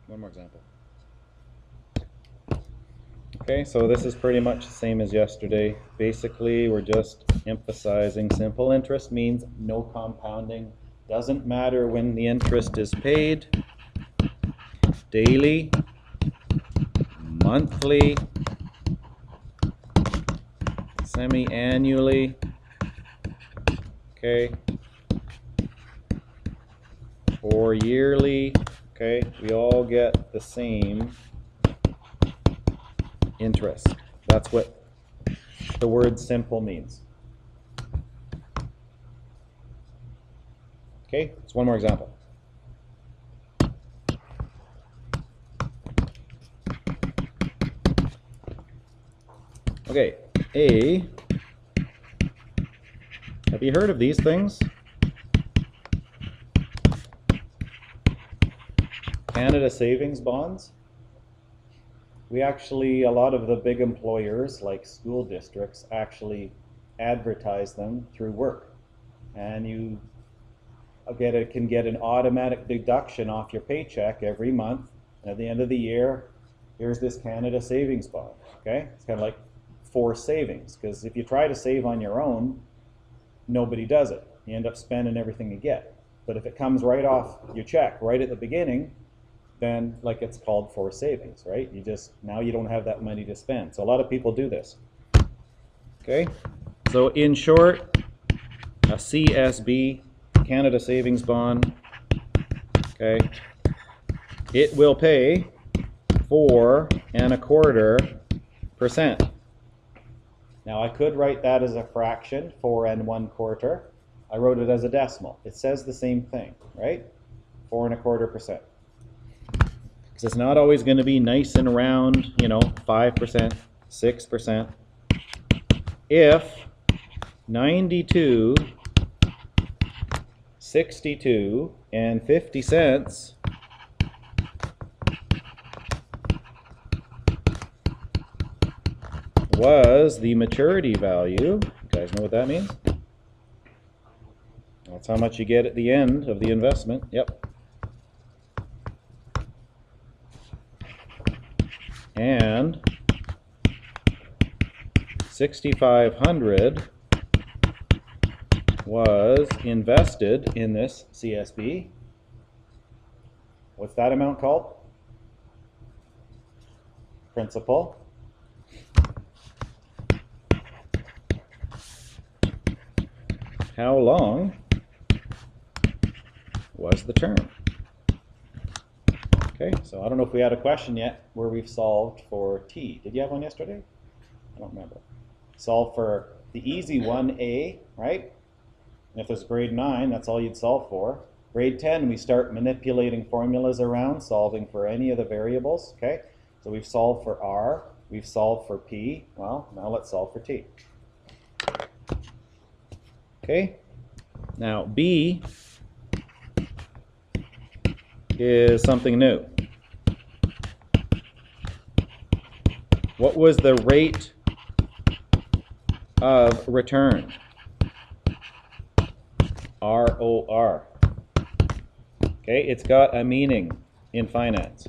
One more example. Okay, so this is pretty much the same as yesterday. Basically, we're just emphasizing simple interest means no compounding. Doesn't matter when the interest is paid. Daily, monthly, semi-annually, okay, or yearly, okay, we all get the same interest. That's what the word simple means. Okay, so one more example. Okay, A, have you heard of these things? Canada Savings Bonds. We actually, a lot of the big employers like school districts actually advertise them through work. And you can get an automatic deduction off your paycheck every month. And at the end of the year, here's this Canada Savings Bond. Okay, it's kind of like forced savings, because if you try to save on your own, nobody does it. You end up spending everything you get. But if it comes right off your check right at the beginning, then like it's called forced savings, right? Now you don't have that money to spend. So a lot of people do this. Okay, so in short, a CSB, Canada Savings Bond, okay, it will pay 4.25%. Now I could write that as a fraction, 4 1/4. I wrote it as a decimal. It says the same thing, right? 4.25%. Because it's not always going to be nice and round, 5%, 6%. If 92, 62, and 50 cents was the maturity value, you guys know what that means? That's how much you get at the end of the investment. Yep. And 6,500 was invested in this CSB. What's that amount called? Principal. How long was the term? Okay, so I don't know if we had a question yet where we've solved for T. Did you have one yesterday? I don't remember. Solve for the easy one, A, right? And if there's grade 9, that's all you'd solve for. Grade 10, we start manipulating formulas around, solving for any of the variables, okay? So we've solved for R, we've solved for P. Well, now let's solve for T. Okay, now B is something new. What was the rate of return? ROR. Okay, it's got a meaning in finance.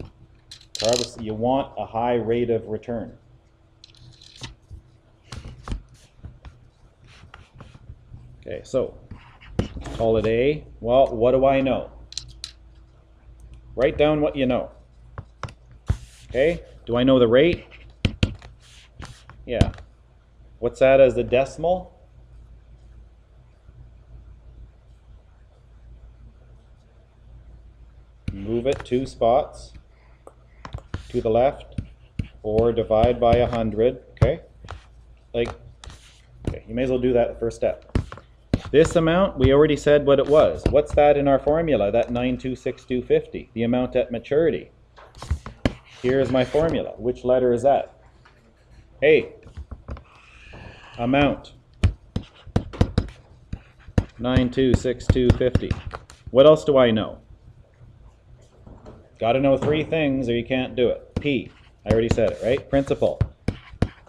Obviously, you want a high rate of return. Okay, so call it A. Well, what do I know? Write down what you know. Okay, do I know the rate? Yeah. What's that as a decimal? Move it 2 spots to the left, or divide by 100. Okay, okay, you may as well do that the first step. This amount, we already said what it was. What's that in our formula? That 926250, the amount at maturity. Here's my formula. Which letter is that? A. Amount. 926250. What else do I know? Got to know 3 things or you can't do it. P. I already said it, right? Principal.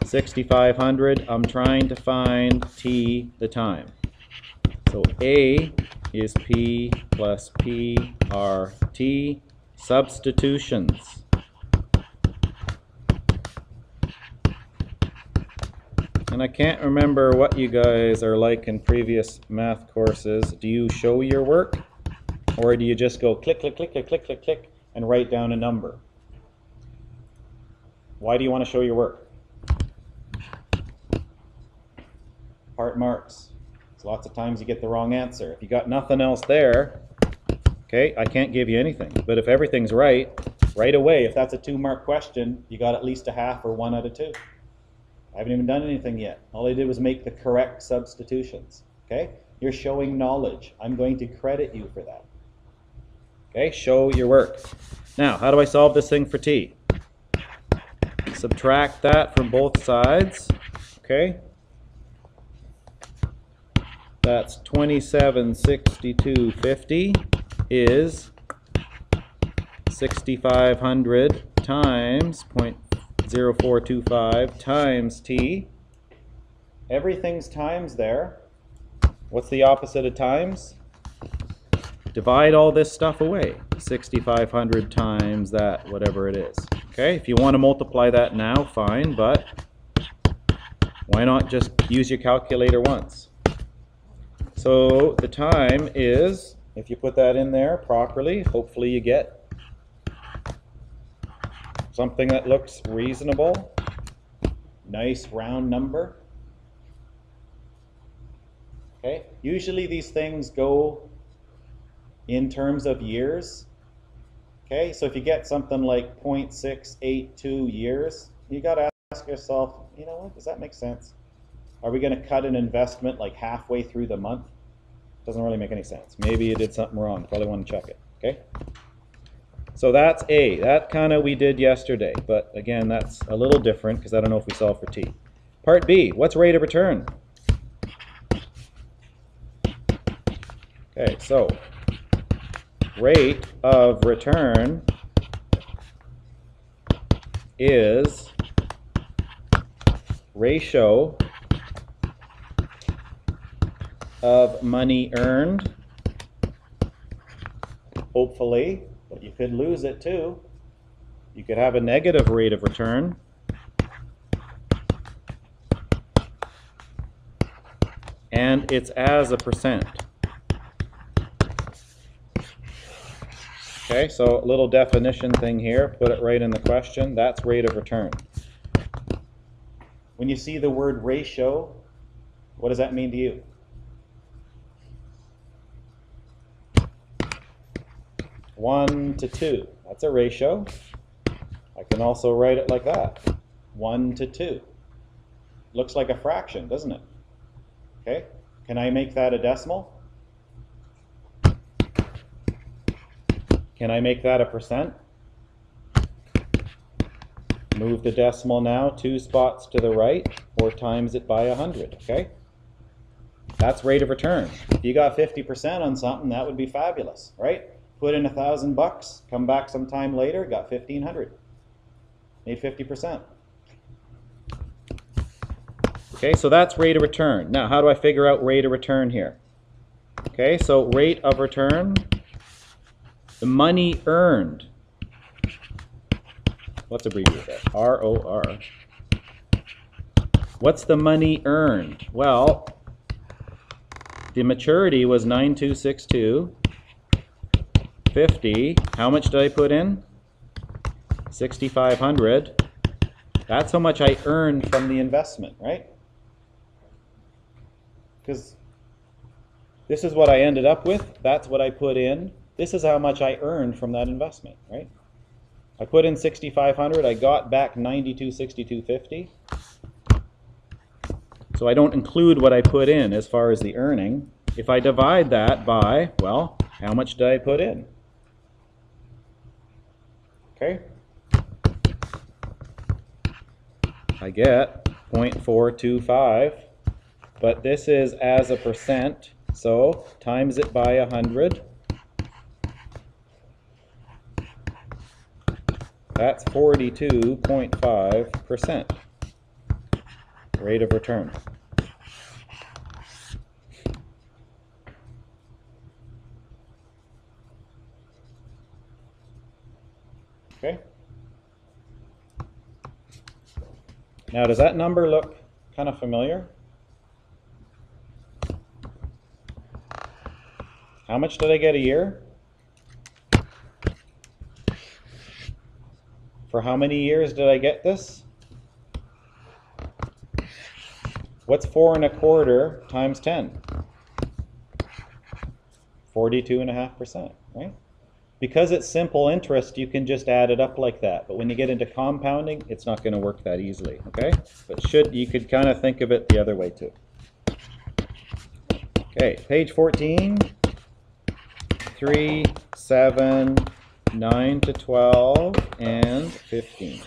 6,500. I'm trying to find T, the time. So A is P plus PRT. Substitutions. And I can't remember what you guys are like in previous math courses. Do you show your work? Or do you just go click, click, click, click, click, click, click, and write down a number? Why do you want to show your work? Part marks. So lots of times you get the wrong answer. If you got nothing else there, okay, I can't give you anything. But if everything's right away, if that's a 2-mark question, you got at least a half or 1 out of 2. I haven't even done anything yet. All I did was make the correct substitutions. Okay? You're showing knowledge. I'm going to credit you for that. Okay? Show your work. Now, how do I solve this thing for t? Subtract that from both sides. Okay? That's 2762.50 is 6,500 times 0.0425 times t. Everything's times there. What's the opposite of times? Divide all this stuff away. 6,500 times that, whatever it is. Okay, if you want to multiply that now, fine, but why not just use your calculator once? So the time is, if you put that in there properly, hopefully you get something that looks reasonable. Nice round number. Okay, usually these things go in terms of years. Okay, so if you get something like 0.682 years, you got to ask yourself, you know what, does that make sense? Are we going to cut an investment like halfway through the month? Doesn't really make any sense. Maybe you did something wrong. Probably want to check it. Okay? So that's A. That kind of we did yesterday. But again, that's a little different because I don't know if we solve for T. Part B. What's rate of return? Okay, so rate of return is ratio of money earned, hopefully, but you could lose it too. You could have a negative rate of return. And it's as a percent. Okay, so a little definition thing here, put it right in the question. That's rate of return. When you see the word ratio, what does that mean to you? One to 2. That's a ratio. I can also write it like that. 1 to 2. Looks like a fraction, doesn't it? Okay. Can I make that a decimal? Can I make that a percent? Move the decimal now 2 spots to the right, or times it by 100. Okay. That's rate of return. If you got 50% on something, that would be fabulous, right? Put in $1,000, come back sometime later, got 1,500. Made 50%. Okay, so that's rate of return. Now, how do I figure out rate of return here? Okay, so rate of return, the money earned. Let's abbreviate that. ROR. What's the money earned? Well, the maturity was 9262. 50. How much did I put in? 6,500. That's how much I earned from the investment, right? Because this is what I ended up with. That's what I put in. This is how much I earned from that investment, right? I put in 6,500. I got back 9262.50. So I don't include what I put in as far as the earning. If I divide that by, well, how much did I put in? Okay. I get 0.425, but this is as a percent, so times it by 100. That's 42.5% rate of return. Okay? Now, does that number look kind of familiar? How much did I get a year? For how many years did I get this? What's 4 1/4 times 10? 42.5%, right? Because it's simple interest, you can just add it up like that. But when you get into compounding, it's not going to work that easily, okay? But you could kind of think of it the other way too. Okay, page 14, 3, 7, 9 to 12, and 15.